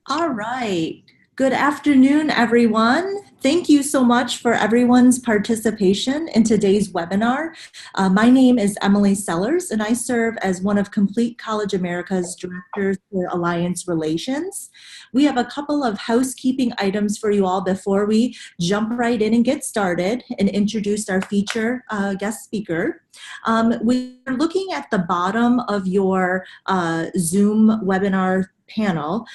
All right. Good afternoon, everyone. Thank you so much for everyone's participation in today's webinar. My name is Emily Sellers, and I serve as one of Complete College America's Directors for Alliance Relations. We have a couple of housekeeping items for you all before we jump right in and get started and introduce our feature guest speaker. We are looking at the bottom of your Zoom webinar panel.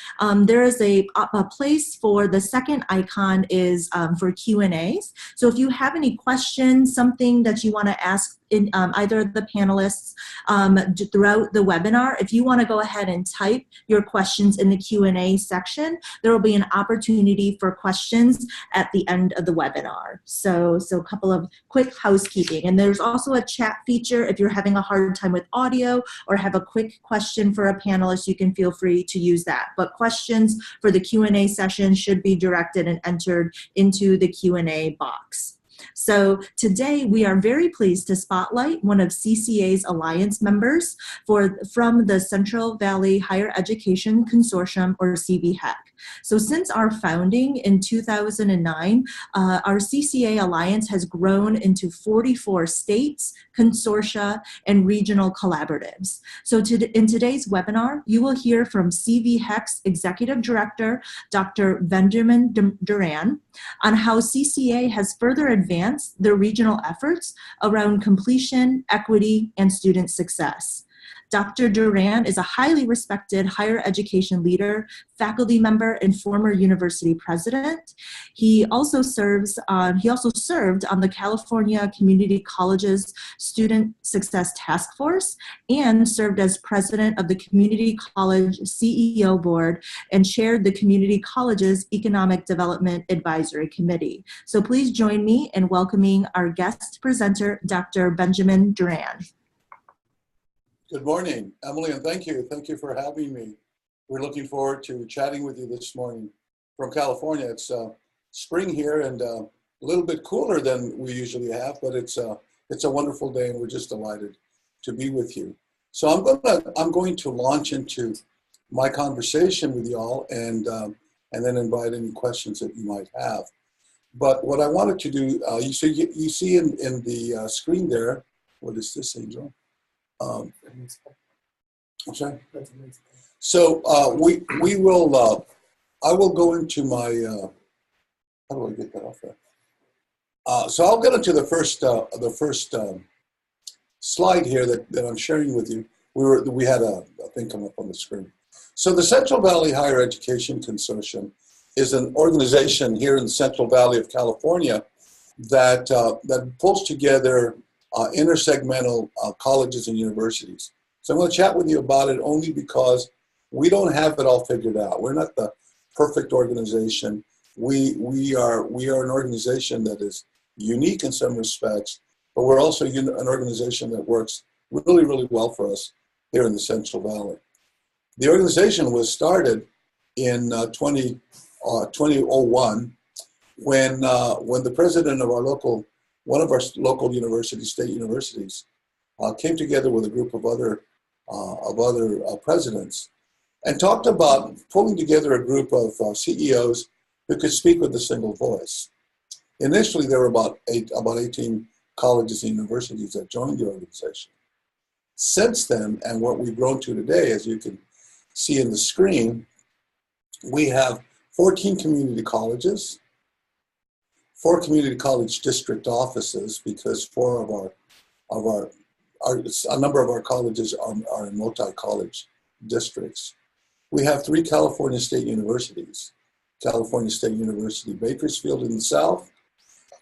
There is a place for the second icon is for Q&As. So if you have any questions, something that you want to ask in either of the panelists throughout the webinar, if you want to go ahead and type your questions in the Q&A section, there will be an opportunity for questions at the end of the webinar. So a couple of quick housekeeping. And there's also a chat feature if you're having a hard time with audio or have a quick question for a panelist, you can feel free to use that. But questions for the Q&A session should be directed and entered into the Q&A box. So today we are very pleased to spotlight one of CCA's Alliance members from the Central Valley Higher Education Consortium, or CVHEC. So since our founding in 2009, our CCA Alliance has grown into 44 states, consortia, and regional collaboratives. So in today's webinar, you will hear from CVHEC's Executive Director, Dr. Benjamin Dran, on how CCA has further advanced their regional efforts around completion, equity, and student success. Dr. Duran is a highly respected higher education leader, faculty member, and former university president. He also served on the California Community Colleges Student Success Task Force and served as president of the Community College CEO Board and chaired the Community Colleges Economic Development Advisory Committee. So please join me in welcoming our guest presenter, Dr. Benjamin Dran. Good morning, Emily, and thank you. Thank you for having me. We're looking forward to chatting with you this morning from California. It's spring here and a little bit cooler than we usually have, but it's a wonderful day and we're just delighted to be with you. So I'm going to launch into my conversation with y'all and then invite any questions that you might have. But what I wanted to do, you see in the screen there, what is this, Angel? I'm sorry. So we will. I will go into my. How do I get that off there? So I'll get into the first slide here that I'm sharing with you. We had a thing come up on the screen. So the Central Valley Higher Education Consortium is an organization here in the Central Valley of California that pulls together intersegmental colleges and universities. So I'm going to chat with you about it only because we don't have it all figured out. We're not the perfect organization. We are an organization that is unique in some respects, but we're also an organization that works really, really well for us here in the Central Valley. The organization was started in 2001 when the president of one of our local universities, state universities, came together with a group of other presidents and talked about pulling together a group of CEOs who could speak with a single voice. Initially, there were about 18 colleges and universities that joined the organization. Since then, and what we've grown to today, as you can see in the screen, we have 14 community colleges, 4 community college district offices, because a number of our colleges are in multi-college districts. We have 3 California state universities: California State University Bakersfield in the south,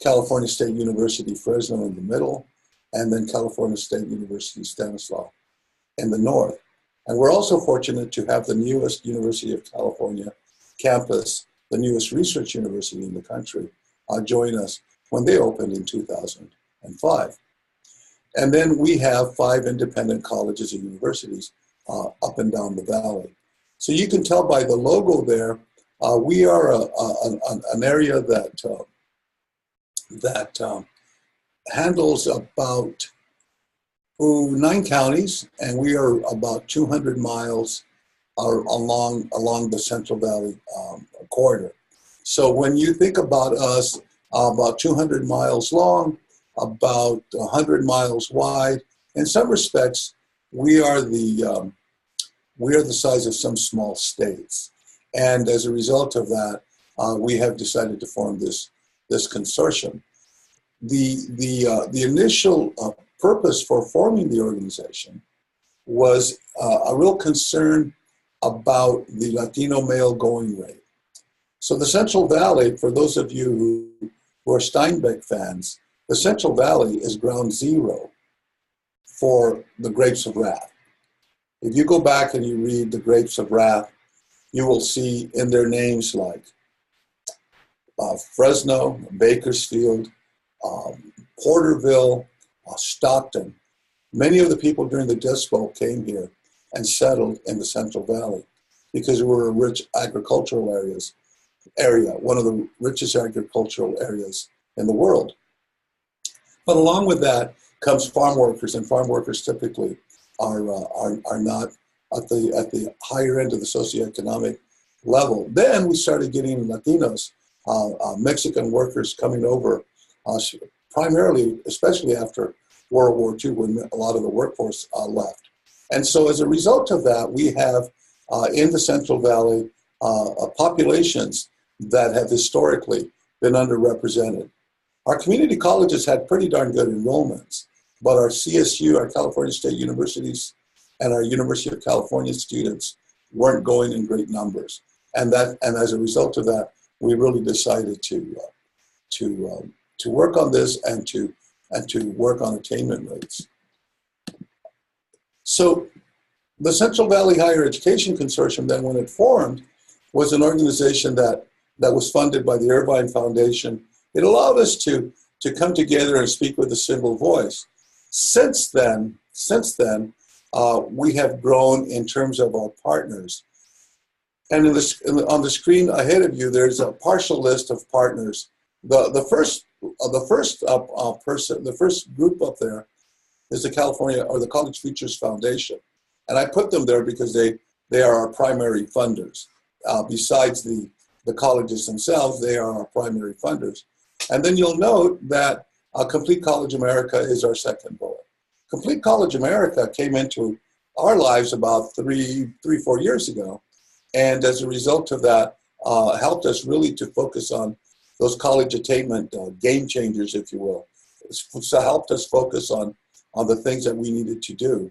California State University Fresno in the middle, and then California State University Stanislaus in the north. And we're also fortunate to have the newest University of California campus, the newest research university in the country, join us when they opened in 2005. And then we have 5 independent colleges and universities up and down the valley. So you can tell by the logo there, we are an area that handles about 9 counties, and we are about 200 miles along the Central Valley corridor. So when you think about us, about 200 miles long, about 100 miles wide, in some respects, we are the size of some small states. And as a result of that, we have decided to form this consortium. The initial purpose for forming the organization was a real concern about the Latino male going rate. So the Central Valley, for those of you who are Steinbeck fans, the Central Valley is ground zero for the Grapes of Wrath. If you go back and you read the Grapes of Wrath, you will see in their names like Fresno, Bakersfield, Porterville, Stockton. Many of the people during the Dust Bowl came here and settled in the Central Valley because we were a rich agricultural area, one of the richest agricultural areas in the world. But along with that comes farm workers, and farm workers typically are not at the higher end of the socioeconomic level. Then we started getting Latinos, Mexican workers coming over, primarily, especially after World War II, when a lot of the workforce left. And so as a result of that, we have in the Central Valley populations that have historically been underrepresented. Our community colleges had pretty darn good enrollments, but our CSU, our California State Universities, and our University of California students weren't going in great numbers. And as a result of that, we really decided to work on this and to work on attainment rates. So the Central Valley Higher Education Consortium, then when it formed, was an organization that was funded by the Irvine Foundation. It allowed us to come together and speak with a single voice. Since then, we have grown in terms of our partners. And on the screen ahead of you, there's a partial list of partners. The first group up there is the California or the College Futures Foundation, and I put them there because they are our primary funders. Besides the colleges themselves, they are our primary funders. And then you'll note that Complete College America is our second bullet. Complete College America came into our lives about 4 years ago, and as a result of that, helped us really to focus on those college attainment game changers, if you will. So helped us focus on the things that we needed to do,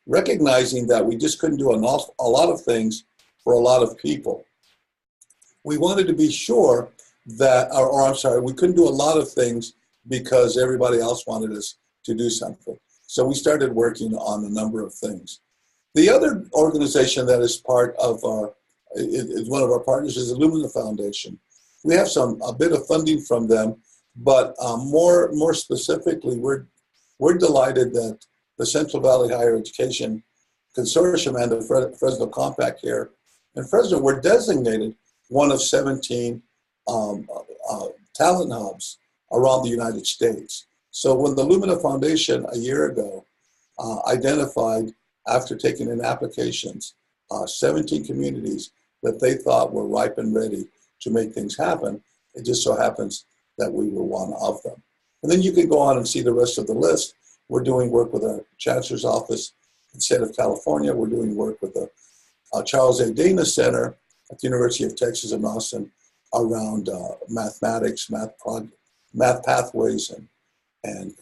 recognizing that we just couldn't do a lot of things for a lot of people. We wanted to be sure that, we couldn't do a lot of things because everybody else wanted us to do something. So we started working on a number of things. The other organization that is part of is one of our partners is the Lumina Foundation. We have a bit of funding from them, but more specifically, we're delighted that the Central Valley Higher Education Consortium and the Fresno Compact here in Fresno were designated one of 17 talent hubs around the United States. So when the Lumina Foundation a year ago identified, after taking in applications, 17 communities that they thought were ripe and ready to make things happen, it just so happens that we were one of them. And then you can go on and see the rest of the list. We're doing work with our Chancellor's Office in the state of California. We're doing work with the Charles A. Dana Center at the University of Texas in Austin around mathematics, math pathways, and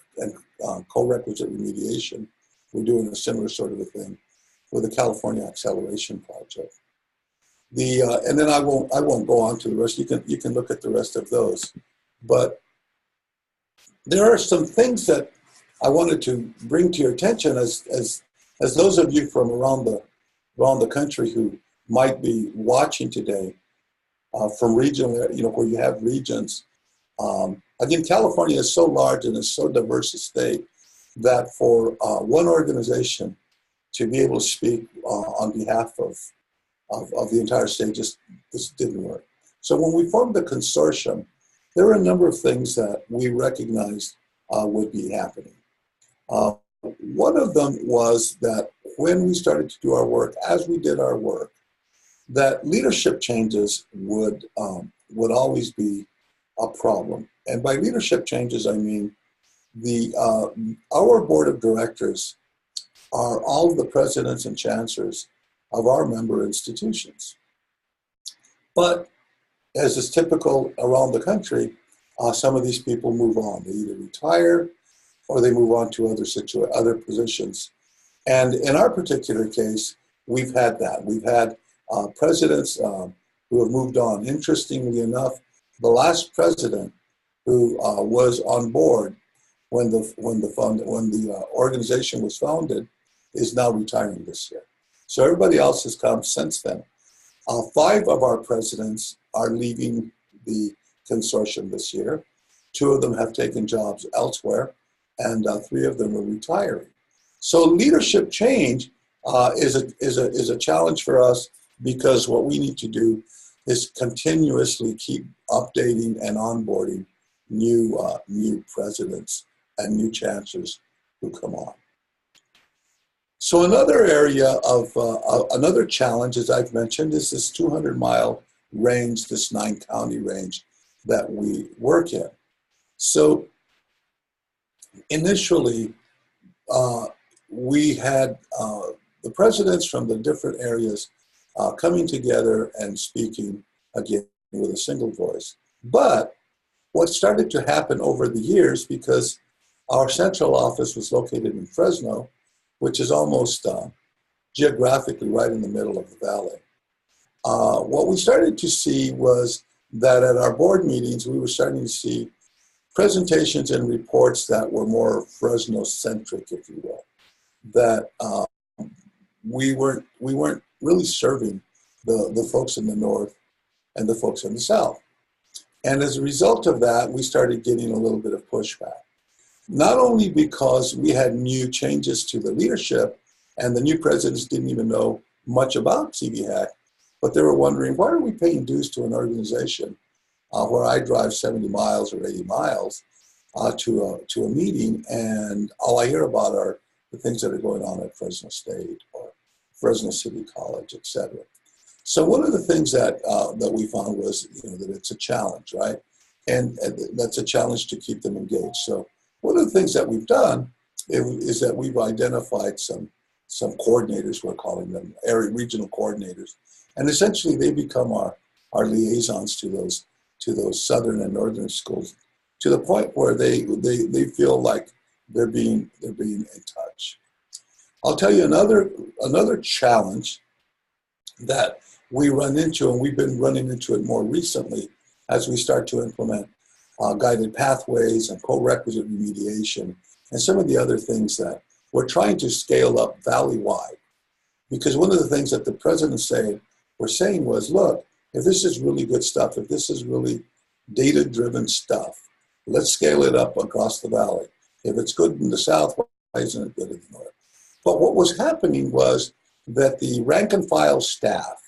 co-requisite remediation. We're doing a similar sort of a thing with the California Acceleration Project. And then I won't go on to the rest. You can look at the rest of those, but there are some things that I wanted to bring to your attention as those of you from around the country who might be watching today from regional, where you have regions. Again, California is so large and is so diverse a state that for one organization to be able to speak on behalf of the entire state just didn't work. So when we formed the consortium, there were a number of things that we recognized would be happening. One of them was that when we started to do our work, as we did our work, that leadership changes would always be a problem. And by leadership changes, I mean our board of directors are all of the presidents and chancellors of our member institutions. But as is typical around the country, some of these people move on. They either retire or they move on to other positions. And in our particular case, we've had that. We've had presidents who have moved on. Interestingly enough, the last president who was on board when the organization was founded is now retiring this year. So everybody else has come since then. 5 of our presidents are leaving the consortium this year. 2 of them have taken jobs elsewhere, and 3 of them are retiring. So leadership change is a challenge for us, because what we need to do is continuously keep updating and onboarding new presidents and new chancellors who come on. So another area of another challenge, as I've mentioned, is this 200-mile range, this 9-county range that we work in. So initially, we had the presidents from the different areas coming together and speaking again with a single voice. But what started to happen over the years, because our central office was located in Fresno, which is almost geographically right in the middle of the valley. What we started to see was that at our board meetings, we were starting to see presentations and reports that were more Fresno-centric, if you will. That we weren't really serving the folks in the north and the folks in the south. And as a result of that, we started getting a little bit of pushback. Not only because we had new changes to the leadership and the new presidents didn't even know much about CVHEC, but they were wondering, why are we paying dues to an organization where I drive 70 miles or 80 miles to a meeting, and all I hear about are the things that are going on at Fresno State or Fresno City College, et cetera. So one of the things that we found was, that it's a challenge, right? And that's a challenge to keep them engaged. So one of the things that we've done is that we've identified some coordinators, we're calling them regional coordinators, and essentially they become our liaisons to those southern and northern schools, to the point where they feel like they're being in touch. I'll tell you another challenge that we run into, and we've been running into it more recently as we start to implement guided pathways and co-requisite remediation and some of the other things that we're trying to scale up valley-wide. Because one of the things that the president were saying was, look, if this is really good stuff, if this is really data-driven stuff, let's scale it up across the valley. If it's good in the south, why isn't it good in the north? But what was happening was that the rank and file staff,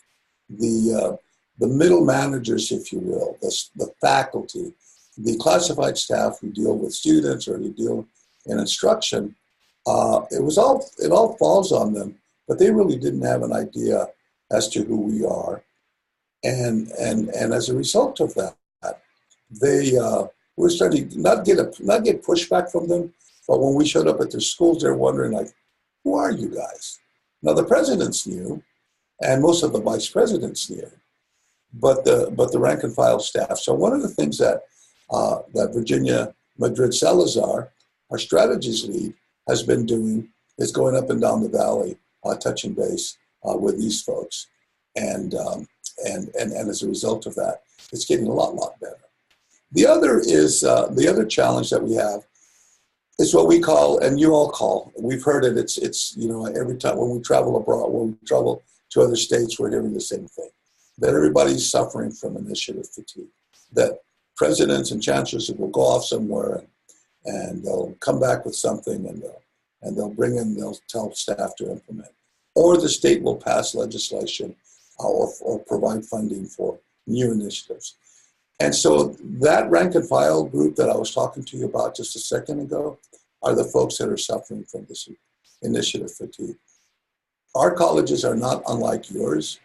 the middle managers, if you will, the faculty, the classified staff who deal with students or who deal in instruction, it all falls on them, but they really didn't have an idea as to who we are. And as a result of that, they were starting to not get pushback from them, but when we showed up at their schools, they're wondering, like, who are you guys? Now the presidents knew, and most of the vice presidents knew, but the rank and file staff. So one of the things that Virginia Madrid Salazar, our strategies lead, has been doing is going up and down the valley, touching base with these folks, and as a result of that, it's getting a lot better. The other challenge that we have is what we call, and you all call, we've heard it. It's every time when we travel abroad, when we travel to other states, we're hearing the same thing, that everybody's suffering from initiative fatigue. That presidents and chancellors will go off somewhere and they'll come back with something and they'll tell staff to implement, or the state will pass legislation or provide funding for new initiatives. And so that rank and file group that I was talking to you about just a second ago are the folks that are suffering from this initiative fatigue. Our colleges are not unlike yours.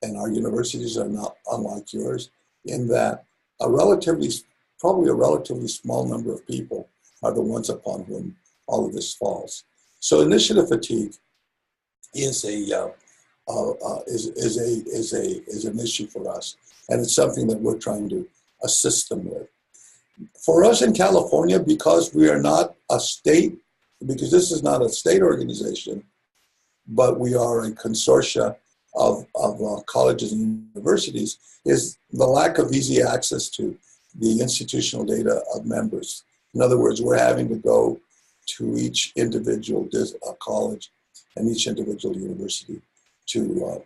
and our universities are not unlike yours in that probably a relatively small number of people are the ones upon whom all of this falls. So initiative fatigue is an issue for us, and it's something that we're trying to assist them with. For us in California, because we are not a state, because this is not a state organization, but we are a consortia of colleges and universities, is the lack of easy access to the institutional data of members. In other words, we're having to go to each individual college and each individual university to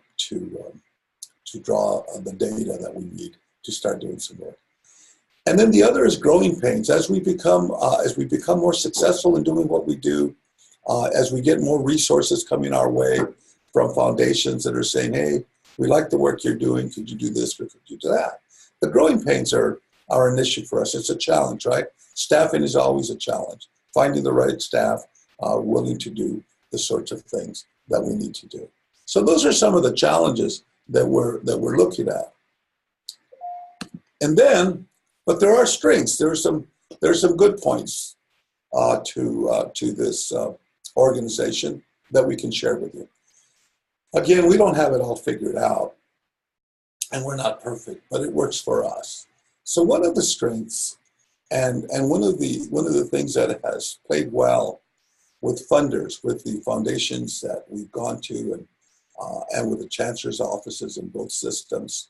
draw the data that we need to start doing some work. And then the other is growing pains. As we become more successful in doing what we do, as we get more resources coming our way from foundations that are saying, hey, we like the work you're doing, could you do this or could you do that? The growing pains are an issue for us. It's a challenge, right? Staffing is always a challenge. Finding the right staff willing to do the sorts of things that we need to do. So those are some of the challenges that we're looking at. And then, but there are strengths. There are some good points to this organization that we can share with you. Again, we don't have it all figured out, and we're not perfect, but it works for us. So one of the strengths, and one of the things that has played well with funders, with the foundations that we've gone to, and with the chancellor's offices in both systems,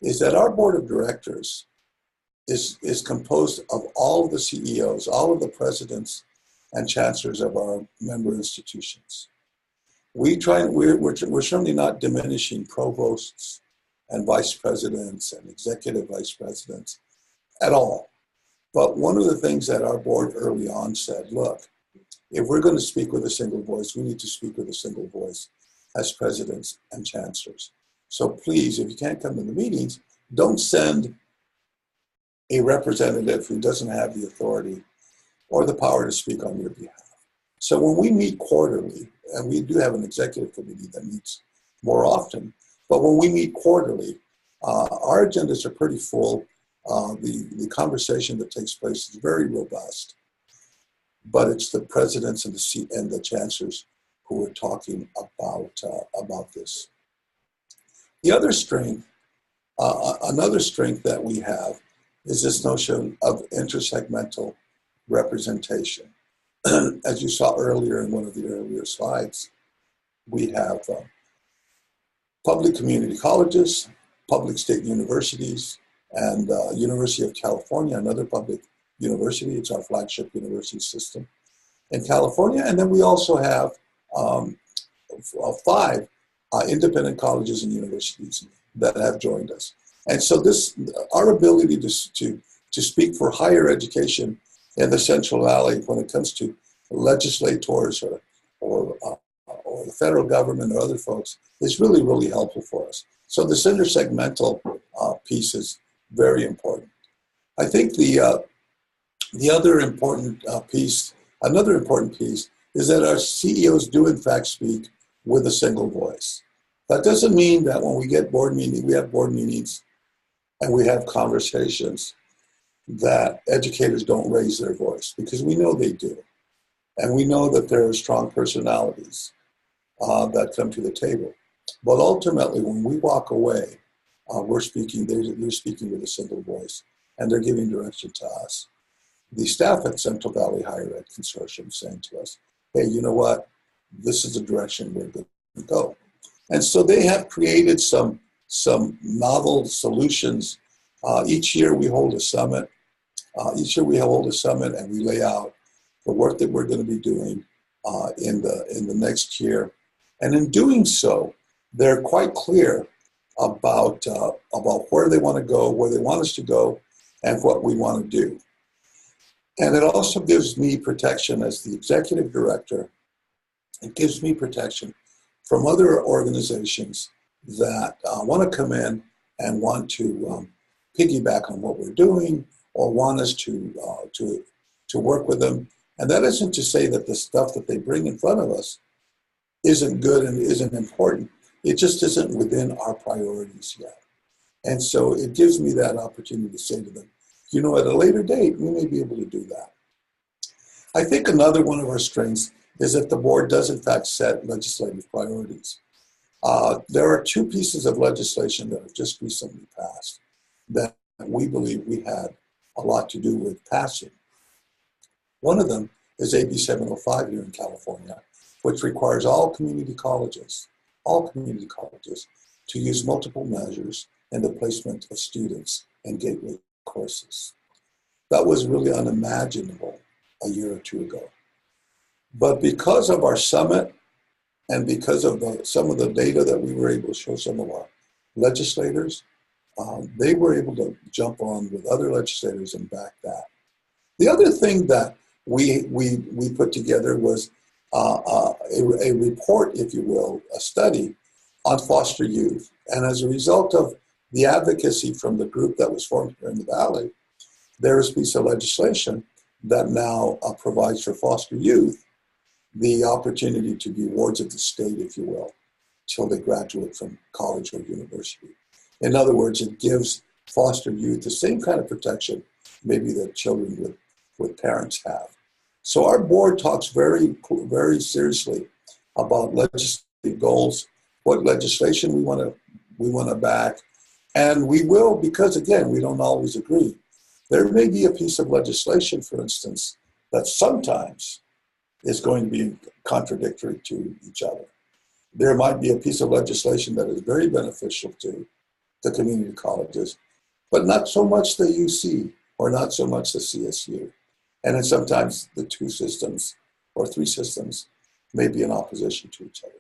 is that our board of directors is composed of all of the CEOs, all of the presidents and chancellors of our member institutions. We're certainly not diminishing provosts and vice presidents and executive vice presidents at all. But one of the things that our board early on said, look, if we're going to speak with a single voice, we need to speak with a single voice as presidents and chancellors. So please, if you can't come to the meetings, don't send a representative who doesn't have the authority or the power to speak on your behalf. So when we meet quarterly, and we do have an executive committee that meets more often, but when we meet quarterly, our agendas are pretty full. The conversation that takes place is very robust, but it's the presidents and the chancellors who are talking about this. The other strength, another strength that we have is this notion of intersegmental representation. As you saw earlier in one of the earlier slides, we have public community colleges, public state universities, and University of California, another public university. It's our flagship university system in California. And then we also have 5 independent colleges and universities that have joined us. And so our ability to speak for higher education in the Central Valley when it comes to legislators or the federal government or other folks is really, really helpful for us. So this intersegmental piece is very important. I think the other important piece, another important piece, is that our CEOs do in fact speak with a single voice. That doesn't mean that when we get board meetings, we have board meetings and we have conversations that educators don't raise their voice, because we know they do. And we know that there are strong personalities that come to the table. But ultimately, when we walk away, they're speaking with a single voice, and they're giving direction to us. The staff at Central Valley Higher Ed Consortium saying to us, hey, you know what? This is the direction we're going to go. And so they have created some novel solutions. Each year we hold a summit. And we lay out the work that we're going to be doing in the next year. And in doing so, they're quite clear about where they want to go, where they want us to go, and what we want to do. And it also gives me protection as the executive director. It gives me protection from other organizations that want to come in and want to piggyback on what we're doing or want us to work with them. And that isn't to say that the stuff that they bring in front of us isn't good and isn't important. It just isn't within our priorities yet. And so it gives me that opportunity to say to them, you know, at a later date, we may be able to do that. I think another one of our strengths is that the board does in fact set legislative priorities. There are two pieces of legislation that have just recently passed that we believe we had a lot to do with passing. One of them is AB 705 here in California, which requires all community colleges to use multiple measures in the placement of students in gateway courses. That was really unimaginable a year or two ago. But because of our summit and because of some of the data that we were able to show some of our legislators, they were able to jump on with other legislators and back that. The other thing that we put together was a report, if you will, a study on foster youth. And as a result of the advocacy from the group that was formed here in the Valley, there is a piece of legislation that now provides for foster youth the opportunity to be wards of the state, if you will, till they graduate from college or university. In other words, it gives foster youth the same kind of protection maybe that children with parents have. So our board talks very, very seriously about legislative goals, what legislation we want to back, and we will, because again, we don't always agree. There may be a piece of legislation, for instance, that sometimes is going to be contradictory to each other. There might be a piece of legislation that is very beneficial to the community colleges, but not so much the UC or not so much the CSU. And then sometimes the two systems or three systems may be in opposition to each other.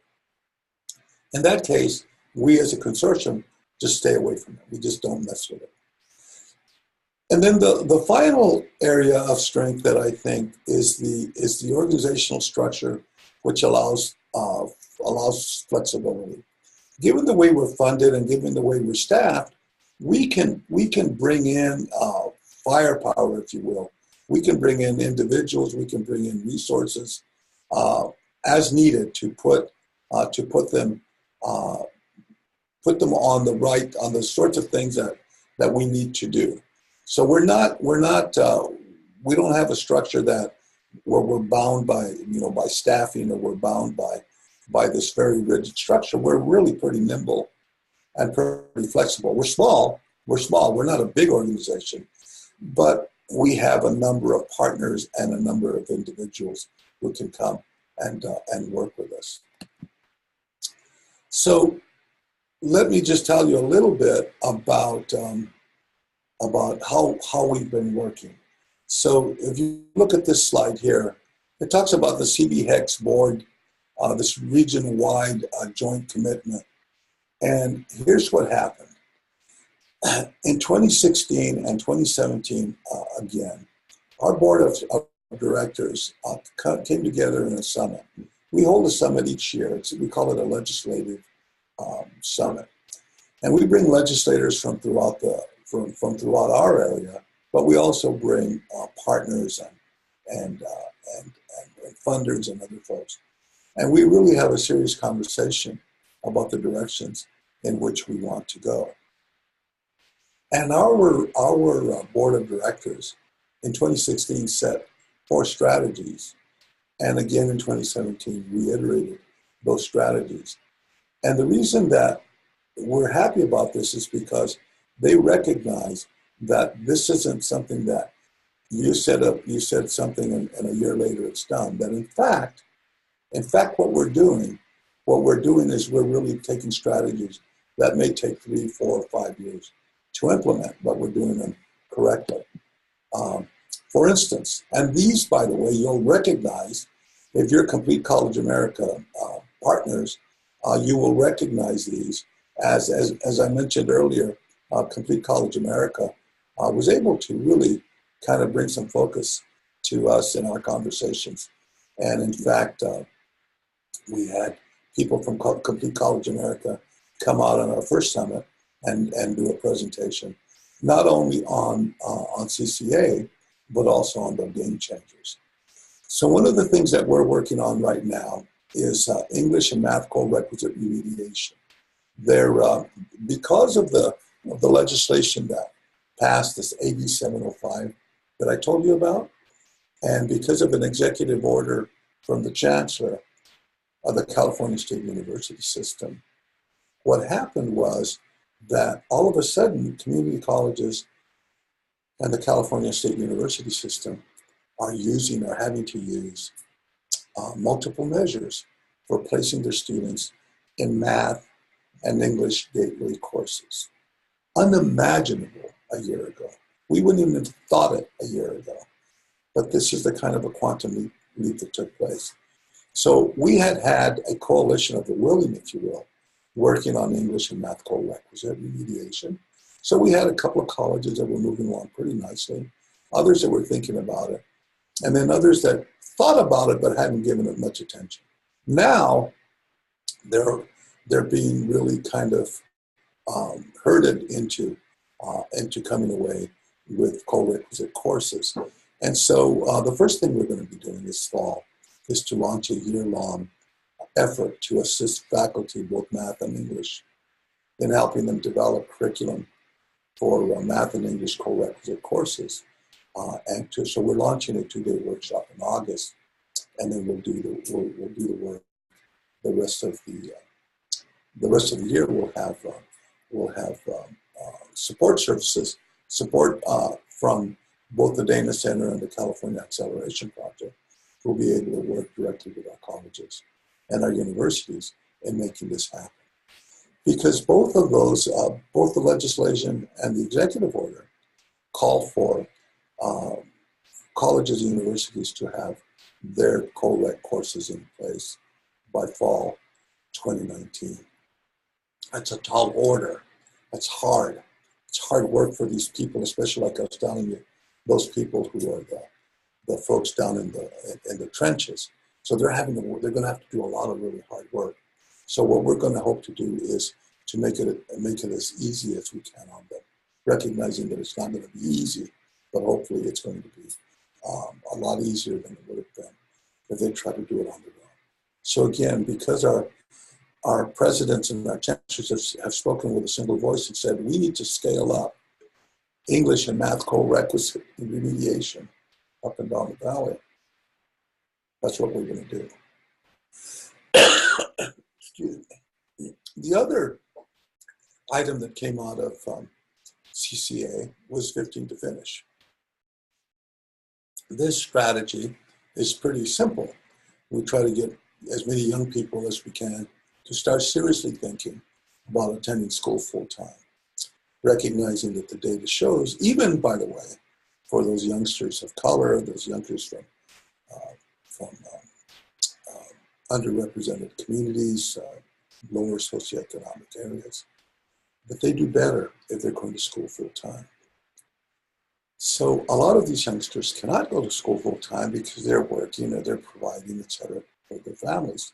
In that case, we as a consortium just stay away from it. We just don't mess with it. And then the final area of strength that I think is the organizational structure, which allows flexibility. Given the way we're funded and given the way we're staffed, we can bring in firepower, if you will. We can bring in individuals, we can bring in resources as needed to put them on the sorts of things that we need to do. So we don't have a structure where we're bound by staffing, or we're bound by this very rigid structure. We're really pretty nimble and pretty flexible. We're small. We're not a big organization, but we have a number of partners and a number of individuals who can come and work with us. So let me just tell you a little bit about how we've been working. So if you look at this slide here, it talks about the CVHEC board, this region-wide joint commitment. And here's what happened. In 2016 and 2017, again, our board of directors came together in a summit. We hold a summit each year. We call it a legislative summit. And we bring legislators from throughout our area, but we also bring partners and funders and other folks. And we really have a serious conversation about the directions in which we want to go. And our board of directors in 2016 set 4 strategies, and again in 2017 reiterated those strategies. And the reason that we're happy about this is because they recognize that this isn't something that you said something and a year later it's done. That in fact, what we're doing is we're really taking strategies that may take 3, 4, or 5 years to implement, but we're doing them correctly. For instance, and these, by the way, you'll recognize if you're Complete College America partners, you will recognize these as I mentioned earlier. Complete College America was able to really kind of bring some focus to us in our conversations. And in fact, we had people from Complete College America come out on our first summit and do a presentation, not only on CCA, but also on the game changers. So one of the things that we're working on right now is English and math core requisite remediation. because of the legislation that passed, this AB 705 that I told you about, and because of an executive order from the chancellor of the California State University system, what happened was that all of a sudden community colleges and the California State University system are having to use multiple measures for placing their students in math and English gateway courses. Unimaginable a year ago. We wouldn't even have thought it a year ago. But this is the kind of a quantum leap that took place. So we had a coalition of the willing, if you will, working on English and math co-requisite remediation. So we had a couple of colleges that were moving along pretty nicely, others that were thinking about it, and then others that thought about it but hadn't given it much attention. Now, they're being really kind of herded into coming away with co-requisite courses. And so the first thing we're going to be doing this fall is to launch a year-long effort to assist faculty, both math and English, in helping them develop curriculum for math and English co-requisite courses. So we're launching a 2-day workshop in August, and then we'll do the work. The rest of the year we'll have support services, support from both the Dana Center and the California Acceleration Project. We'll be able to work directly with our colleges and our universities in making this happen. Because both of those, both the legislation and the executive order, call for colleges and universities to have their co-rec courses in place by fall 2019. That's a tall order. That's hard. It's hard work for these people, especially like I was telling you, those people who are the folks down in the trenches. So they're going to have to do a lot of really hard work. So what we're going to hope to do is to make it as easy as we can on them, recognizing that it's not going to be easy, but hopefully it's going to be a lot easier than it would have been if they try to do it on their own. So again, because our presidents and our chancellors have spoken with a single voice and said, we need to scale up English and math co-requisite remediation up and down the valley. That's what we're going to do. Excuse me. The other item that came out of CCA was 15 to finish. This strategy is pretty simple. We try to get as many young people as we can to start seriously thinking about attending school full-time, recognizing that the data shows, even, by the way, for those youngsters of color, those youngsters from underrepresented communities, lower socioeconomic areas, that they do better if they're going to school full-time. So a lot of these youngsters cannot go to school full-time because they're working or they're providing, et cetera, for their families.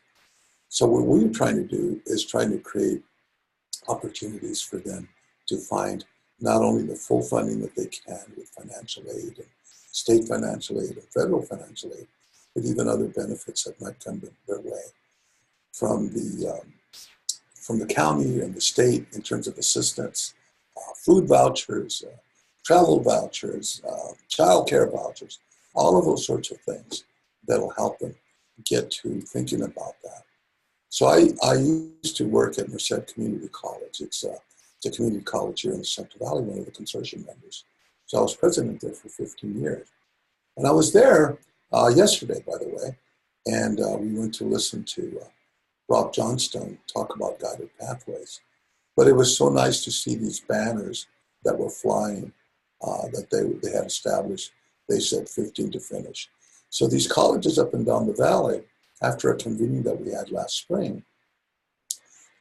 So what we're trying to do is trying to create opportunities for them to find not only the full funding that they can with financial aid and state financial aid and federal financial aid, but even other benefits that might come their way from the county and the state in terms of assistance, food vouchers, travel vouchers, child care vouchers, all of those sorts of things that'll help them get to thinking about that. So I used to work at Merced Community College. It's a community college here in the Central Valley, one of the consortium members. So I was president there for 15 years. And I was there yesterday, by the way, and we went to listen to Rob Johnstone talk about guided pathways. But it was so nice to see these banners that were flying that they had established. They said 15 to finish. So these colleges up and down the valley, after a convening that we had last spring,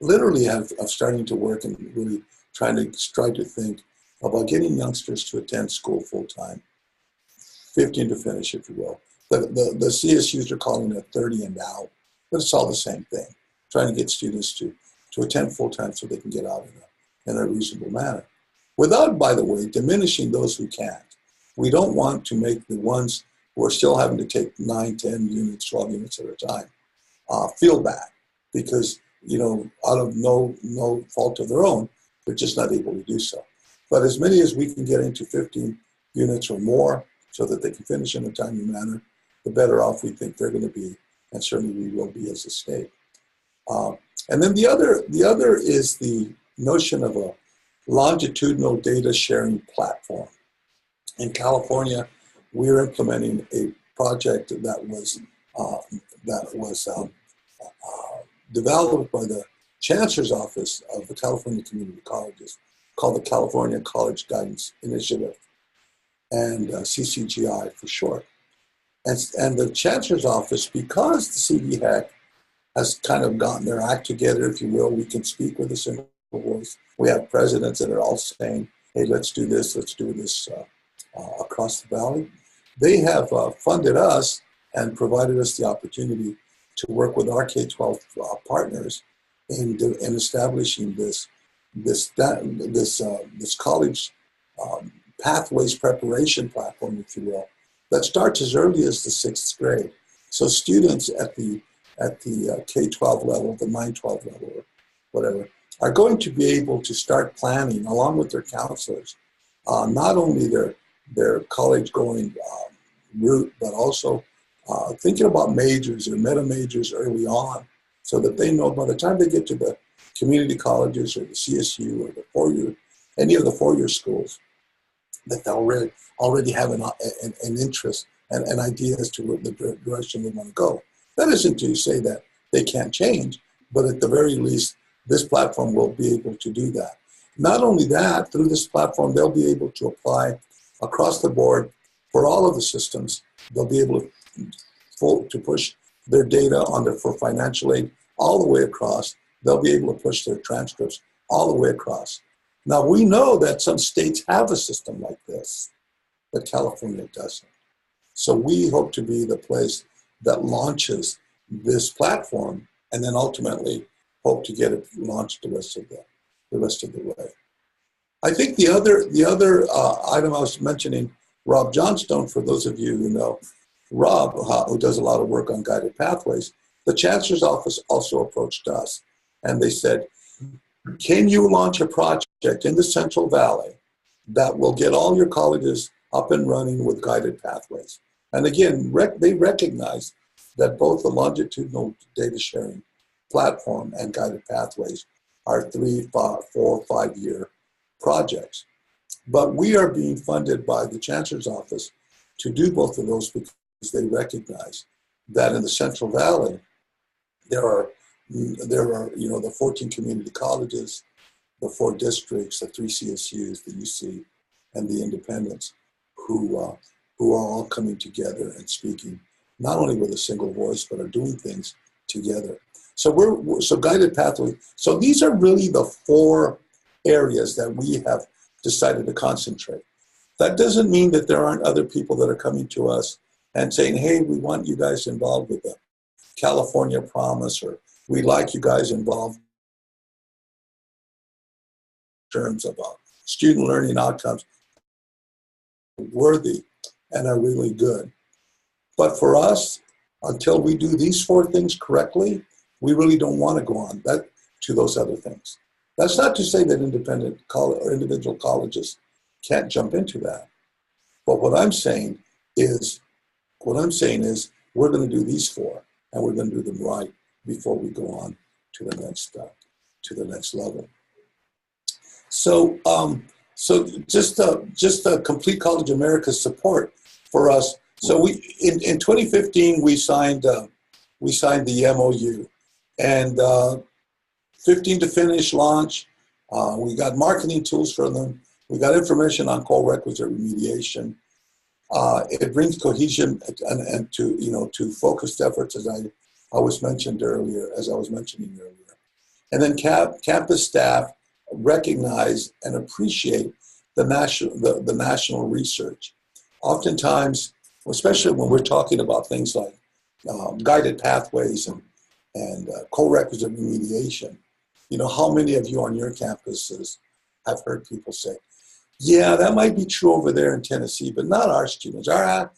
literally have starting to work and really try to think about getting youngsters to attend school full-time, 15 to finish, if you will. The CSUs are calling it 30 and out, but it's all the same thing, trying to get students to attend full-time so they can get out in a reasonable manner. Without, by the way, diminishing those who can't. We don't want to make the ones who are still having to take 9, 10 units, 12 units at a time feel bad, because out of no fault of their own, they're just not able to do so. But as many as we can get into 15 units or more so that they can finish in a timely manner, the better off we think they're going to be, and certainly we will be as a state. And then the other is the notion of a longitudinal data sharing platform. In California, we're implementing a project that was developed by the Chancellor's Office of the California Community Colleges, called the California College Guidance Initiative, and CCGI for short. And the Chancellor's Office, because the CVHEC has kind of gotten their act together, if you will, we can speak with a single voice. We have presidents that are all saying, hey, let's do this across the valley. They have funded us and provided us the opportunity to work with our K-12 partners in establishing this college pathways preparation platform, if you will, that starts as early as the 6th grade. So students at the K-12 level, the 9-12 level, or whatever, are going to be able to start planning along with their counselors, not only their college-going route, but also thinking about majors or meta majors early on, so that they know by the time they get to the community colleges or the CSU or the four-year, any of the four-year schools, that they'll already have an interest and an idea as to the direction they want to go. That isn't to say that they can't change, but at the very least, this platform will be able to do that. Not only that, through this platform, they'll be able to apply across the board for all of the systems. They'll be able to push their data for financial aid all the way across. They'll be able to push their transcripts all the way across. Now, we know that some states have a system like this, but California doesn't. So we hope to be the place that launches this platform, and then ultimately hope to get it launched the rest of the way. I think the other item I was mentioning, Rob Johnstone, for those of you who know Rob, who does a lot of work on guided pathways, the Chancellor's Office also approached us, and they said, can you launch a project in the Central Valley that will get all your colleges up and running with guided pathways? And again, they recognize that both the longitudinal data sharing platform and guided pathways are 3, 4, 5-year projects. But we are being funded by the Chancellor's Office to do both of those because they recognize that in the Central Valley, there are the 14 community colleges, the 4 districts, the 3 CSUs, the UC, and the independents, who are all coming together and speaking, not only with a single voice, but are doing things together. So guided pathway. So these are really the 4 areas that we have decided to concentrate. That doesn't mean that there aren't other people that are coming to us and saying, hey, we want you guys involved with the California Promise, or we'd like you guys involved in terms of student learning outcomes, worthy and are really good. But for us, until we do these 4 things correctly, we really don't want to go on to those other things. That's not to say that independent or individual colleges can't jump into that. But what I'm saying is we're going to do these 4, and we're going to do them right before we go on to the next level. So just a Complete College America's support for us. So in 2015 we signed the MOU, and 15 to finish launch. We got marketing tools for them. We got information on co-requisite remediation. It brings cohesion and to focused efforts, as I was mentioning earlier. And then campus staff recognize and appreciate the national research. Oftentimes, especially when we're talking about things like guided pathways and co-requisite remediation, how many of you on your campuses have heard people say, yeah, that might be true over there in Tennessee, but not our students. That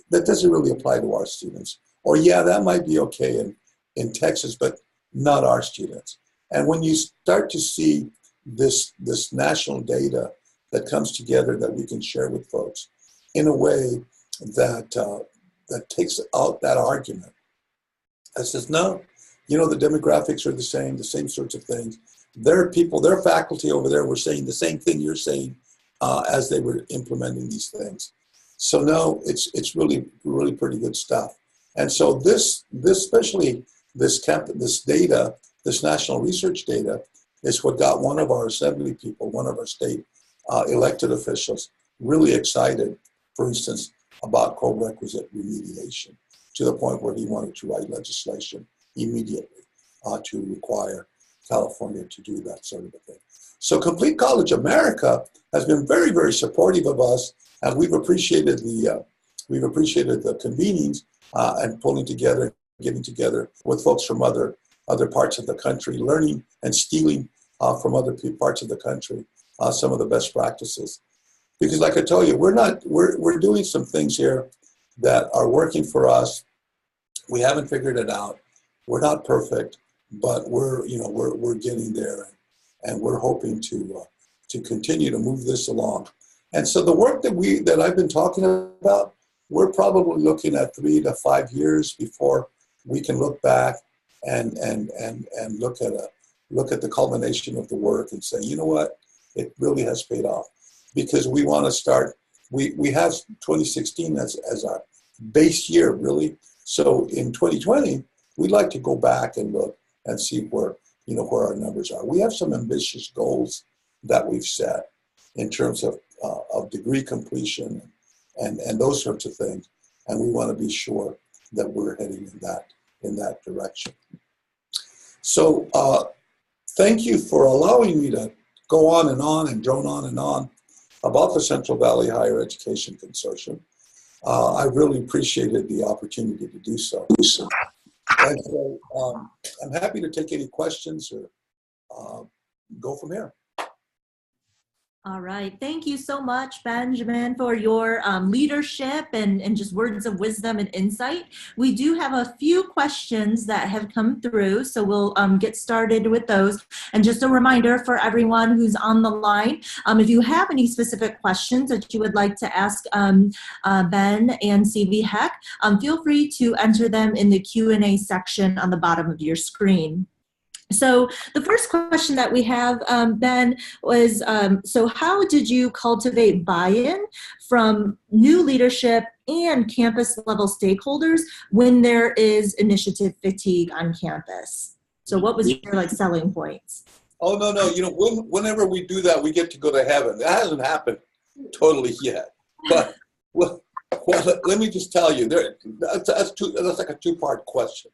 doesn't really apply to our students. Or yeah, that might be okay in Texas, but not our students. And when you start to see this national data that comes together that we can share with folks in a way that that takes out that argument, that says, no, you know, the demographics are the same sorts of things. Their people, their faculty over there were saying the same thing you're saying as they were implementing these things. So no, it's really pretty good stuff. And so this especially this data, this national research data, is what got one of our assembly people, one of our state elected officials, really excited, for instance, about co-requisite remediation, to the point where he wanted to write legislation immediately to require California to do that sort of a thing. So Complete College America has been very, very supportive of us, and we've appreciated the convenings and pulling together, getting together with folks from other parts of the country, learning and stealing from other parts of the country some of the best practices. Because, like I tell you, we're doing some things here that are working for us. We haven't figured it out. We're not perfect, but we're getting there, and we're hoping to continue to move this along. And so the work that I've been talking about, we're probably looking at 3 to 5 years before we can look back and look at the culmination of the work and say, you know what, it really has paid off. Because we want to start, we have 2016 as our base year, really. So in 2020, we'd like to go back and look and see where our numbers are. We have some ambitious goals that we've set in terms of degree completion and those sorts of things. And we want to be sure that we're heading in that direction. So thank you for allowing me to go on and drone on and on about the Central Valley Higher Education Consortium. I really appreciated the opportunity to do so. And so I'm happy to take any questions or go from here. All right. Thank you so much, Benjamin, for your leadership and just words of wisdom and insight. We do have a few questions that have come through, so we'll get started with those. And just a reminder for everyone who's on the line, if you have any specific questions that you would like to ask Ben and CVHEC, feel free to enter them in the Q&A section on the bottom of your screen. So the first question that we have, Ben, was, so how did you cultivate buy-in from new leadership and campus level stakeholders when there is initiative fatigue on campus? So what was your selling points? Oh, no. Whenever we do that, we get to go to heaven. That hasn't happened totally yet. But well, let me just tell you, that's like a two-part question.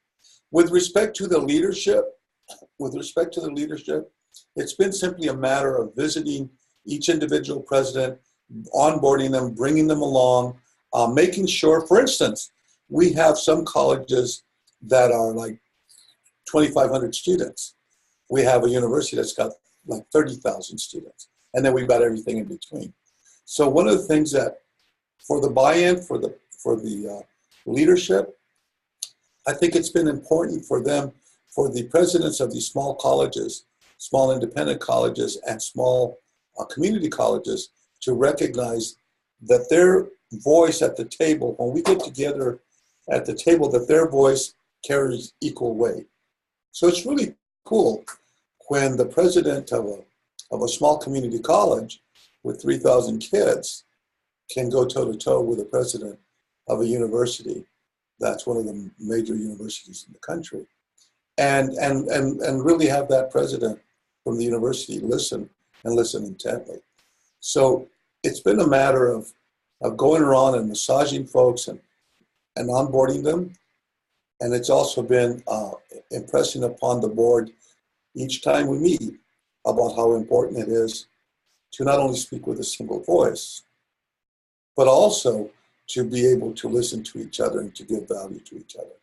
With respect to the leadership, it's been simply a matter of visiting each individual president, onboarding them, bringing them along, making sure, for instance, we have some colleges that are like 2,500 students. We have a university that's got like 30,000 students, and then we've got everything in between. So one of the things that, for the buy-in, for the leadership, I think it's been important for them, for the presidents of these small colleges, small independent colleges, and small community colleges to recognize that their voice at the table, when we get together at the table, that their voice carries equal weight. So it's really cool when the president of a small community college with 3,000 kids can go toe-to-toe with the president of a university that's one of the major universities in the country. And really have that president from the university listen intently. So it's been a matter of going around and massaging folks and onboarding them. And it's also been impressing upon the board each time we meet about how important it is to not only speak with a single voice, but also to be able to listen to each other and to give value to each other.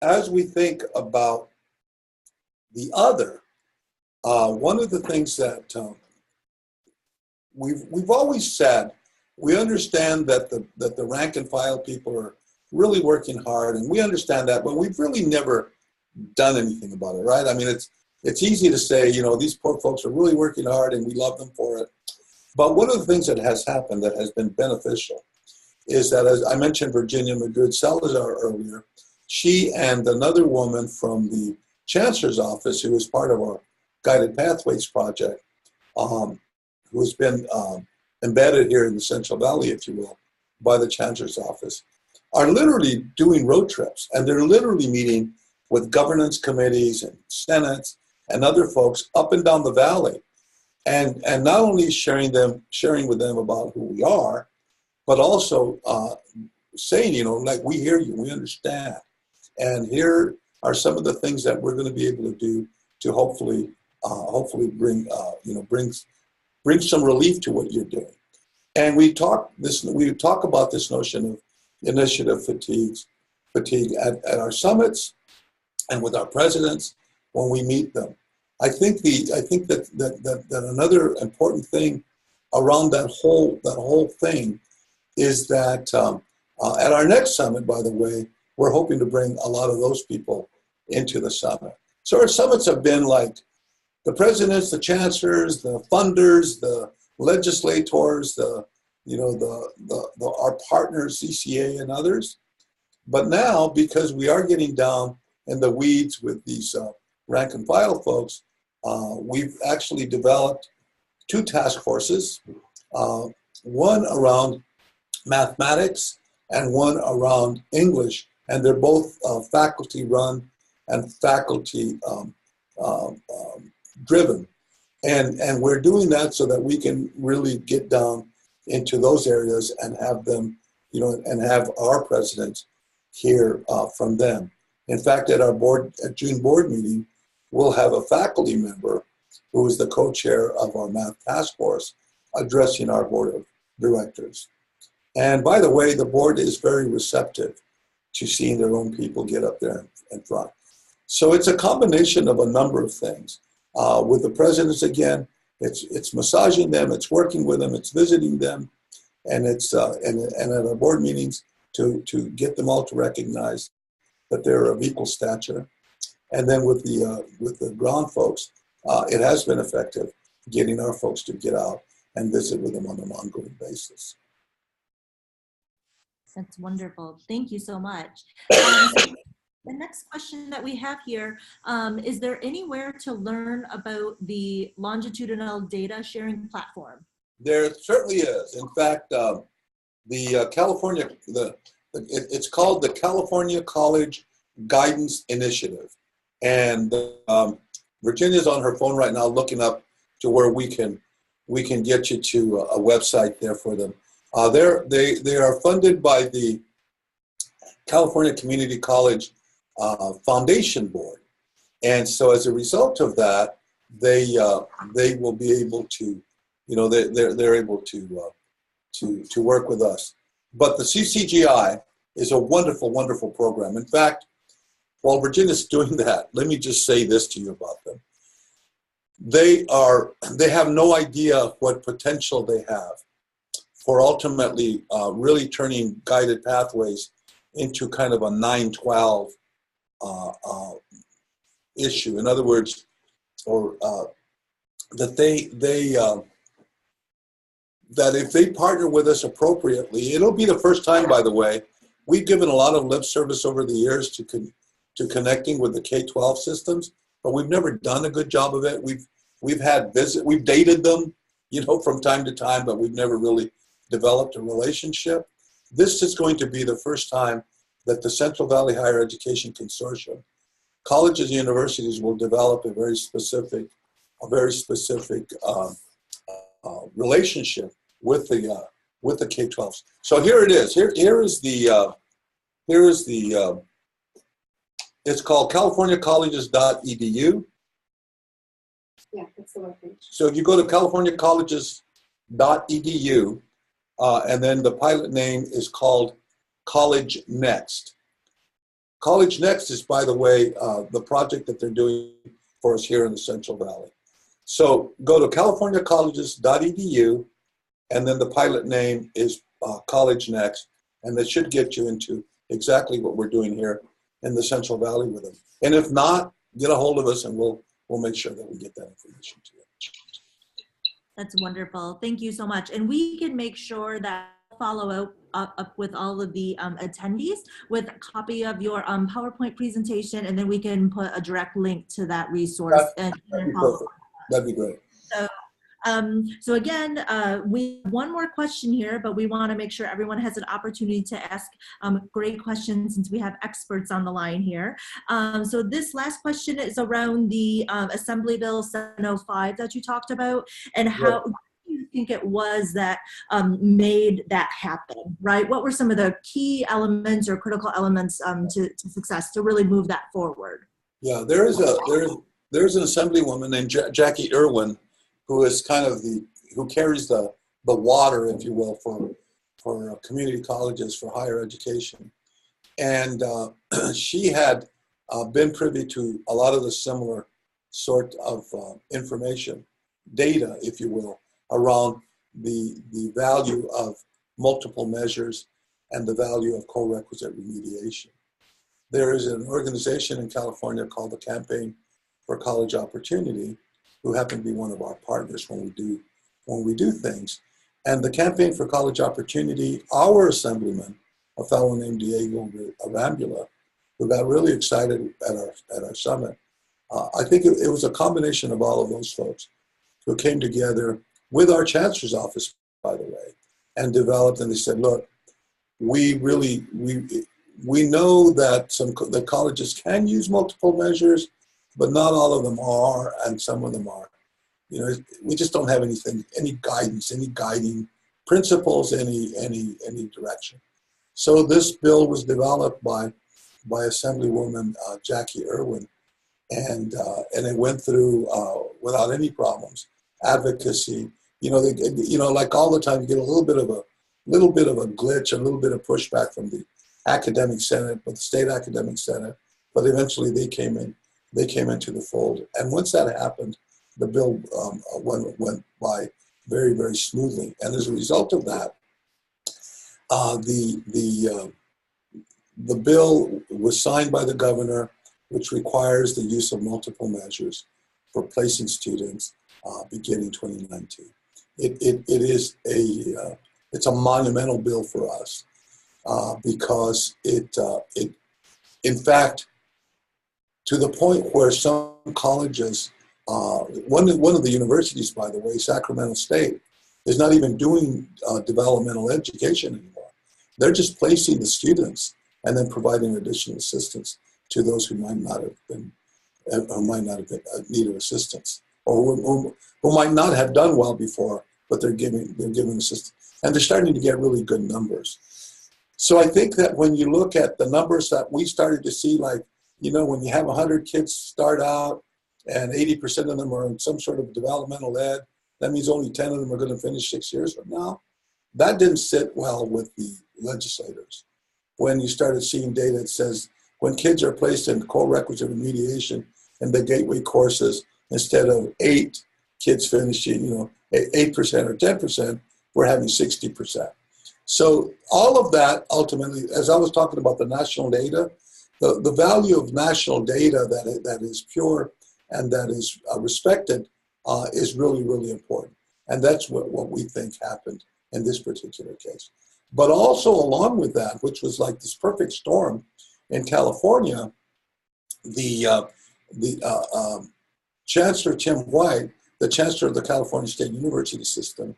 As we think about the other, one of the things that we've always said, we understand that the rank and file people really working hard, and we understand that, but we've really never done anything about it, right? I mean, it's easy to say, you know, these poor folks are really working hard and we love them for it. But one of the things that has happened that has been beneficial is that, as I mentioned, Virginia Madrid Salazar earlier, she and another woman from the Chancellor's office, who is part of our Guided Pathways project, who has been embedded here in the Central Valley, if you will, by the Chancellor's office, are literally doing road trips, and they're literally meeting with governance committees and senates and other folks up and down the valley, and not only sharing with them about who we are, but also saying, you know, like, we hear you, we understand, and here are some of the things that we're going to be able to do to hopefully bring bring some relief to what you're doing. And we talk about this notion of initiative fatigue at our summits and with our presidents when we meet them. I think that another important thing around that whole thing is that at our next summit, by the way, we're hoping to bring a lot of those people into the summit. So our summits have been like the presidents, the chancellors, the funders, the legislators, our partners, CCA and others. But now, because we are getting down in the weeds with these rank and file folks, we've actually developed two task forces, one around mathematics and one around English, and they're both faculty run and faculty driven. And we're doing that so that we can really get down into those areas and have them, you know, and have our presidents hear from them. In fact, at our June board meeting, we'll have a faculty member who is the co-chair of our math task force addressing our board of directors. And by the way, the board is very receptive to seeing their own people get up there in front. So it's a combination of a number of things. With the presidents, again, it's massaging them, it's working with them, it's visiting them, and it's and at our board meetings to get them all to recognize that they're of equal stature. And then with the ground folks, it has been effective getting our folks to get out and visit with them on an ongoing basis. That's wonderful. Thank you so much. The next question that we have here, is there anywhere to learn about the longitudinal data sharing platform? There certainly is. In fact, it's called the California College Guidance Initiative. And Virginia's on her phone right now looking up to where we can get you to a website there for them. They are funded by the California Community College Foundation Board, and so as a result of that, they will be able to, you know, they're able to work with us. But the CCGI is a wonderful, wonderful program. In fact, while Virginia's doing that, let me just say this to you about them. They have no idea what potential they have for ultimately really turning guided pathways into kind of a 9-12 issue. In other words, or that that if they partner with us appropriately, it'll be the first time, by the way. We've given a lot of lip service over the years to connecting with the K-12 systems, but we've never done a good job of it. We've dated them, you know, from time to time, but we've never really developed a relationship. This is going to be the first time that the Central Valley Higher Education Consortium, colleges and universities, will develop a very specific relationship with the K-12s. So here it is. Here is the it's called californiacolleges.edu. Yeah, that's the webpage. So if you go to californiacolleges.edu, and then the pilot name is called College Next. College Next is, by the way, the project that they're doing for us here in the Central Valley. So go to californiacolleges.edu, and then the pilot name is College Next, and that should get you into exactly what we're doing here in the Central Valley with them. And if not, get a hold of us and we'll make sure that we get that information to you. That's wonderful. Thank you so much. And we can make sure that follow up with all of the attendees with a copy of your PowerPoint presentation, and then we can put a direct link to that resource. That'd be perfect. That'd be great. So again, we have one more question here, but we want to make sure everyone has an opportunity to ask great questions since we have experts on the line here. So this last question is around the Assembly Bill 705 that you talked about, and how do you think it was that made that happen, right? What were some of the key elements or critical elements to success to really move that forward? Yeah, there's an Assemblywoman named Jackie Irwin, who is kind of who carries the water, if you will, for community colleges, for higher education. And she had been privy to a lot of the similar sort of information, data, if you will, around the value of multiple measures and the value of co-requisite remediation. There is an organization in California called the Campaign for College Opportunity, who happen to be one of our partners when we do things. And the Campaign for College Opportunity, our assemblyman, a fellow named Diego Arambula, who got really excited at our summit. I think it was a combination of all of those folks who came together with our chancellor's office, by the way, and developed, and they said, look, we know that the colleges can use multiple measures, but not all of them are, and some of them are. You know, we just don't have any guidance, any guiding principles, any direction. So this bill was developed by Assemblywoman Jackie Irwin, and it went through without any problems. Advocacy, like all the time, you get a little bit of a glitch, a little bit of pushback from the academic senate, but the state academic senate. But eventually, they came into the fold, and once that happened, the bill went by very, very smoothly. And as a result of that, the bill was signed by the governor, which requires the use of multiple measures for placing students beginning 2019. It's a monumental bill for us because it in fact, to the point where some colleges, one of the universities, by the way, Sacramento State, is not even doing developmental education anymore. They're just placing the students and then providing additional assistance to those who might not have been needed assistance, or who might not have done well before, but they're giving assistance, and they're starting to get really good numbers. So I think that when you look at the numbers that we started to see, like, when you have 100 kids start out and 80% of them are in some sort of developmental ed, that means only 10 of them are going to finish 6 years from now. That didn't sit well with the legislators. When you started seeing data that says when kids are placed in co-requisite remediation in the gateway courses, instead of 8 kids finishing, 8% or 10%, we're having 60%. So all of that ultimately, as I was talking about the national data, the value of national data that is pure and that is respected is really, really important. And that's what we think happened in this particular case. But also along with that, which was like this perfect storm in California, the Chancellor Tim White, the Chancellor of the California State University System,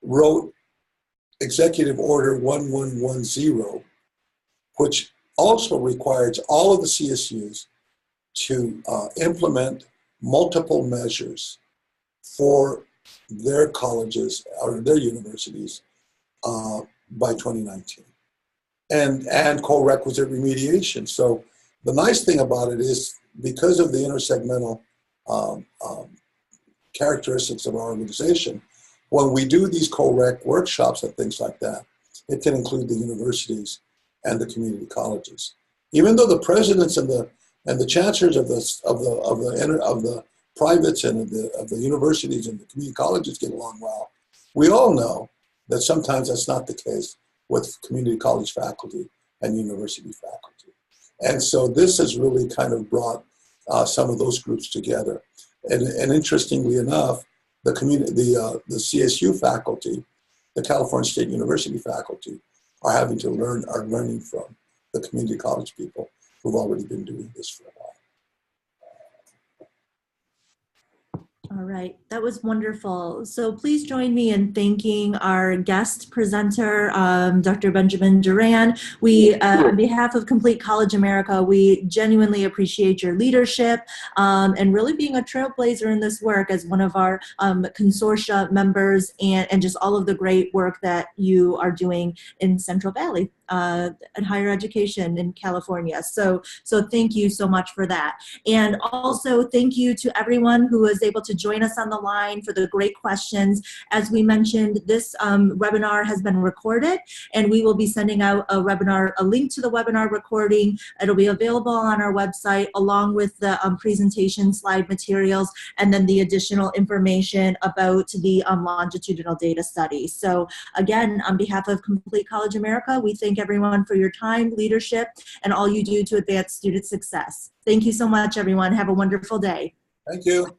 wrote Executive Order 1110, which also requires all of the CSUs to implement multiple measures for their colleges or their universities by 2019, and co-requisite remediation. So the nice thing about it is, because of the intersegmental characteristics of our organization, when we do these co-rec workshops and things like that, it can include the universities and the community colleges. Even though the presidents and the chancellors of the privates and of the universities and the community colleges get along well, we all know that sometimes that's not the case with community college faculty and university faculty. And so this has really kind of brought some of those groups together. And interestingly enough, the CSU faculty, the California State University faculty, are learning from the community college people who've already been doing this for a while. All right, that was wonderful. So please join me in thanking our guest presenter, Dr. Benjamin Dran. We, on behalf of Complete College America, we genuinely appreciate your leadership and really being a trailblazer in this work as one of our consortia members and just all of the great work that you are doing in Central Valley and higher education in California. So thank you so much for that. And also thank you to everyone who was able to join us on the line for the great questions. As we mentioned, this webinar has been recorded, and we will be sending out a link to the webinar recording. It'll be available on our website along with the presentation slide materials and then the additional information about the longitudinal data study. So again, on behalf of Complete College America, we thank everyone for your time, leadership, and all you do to advance student success. Thank you so much, everyone. Have a wonderful day. Thank you.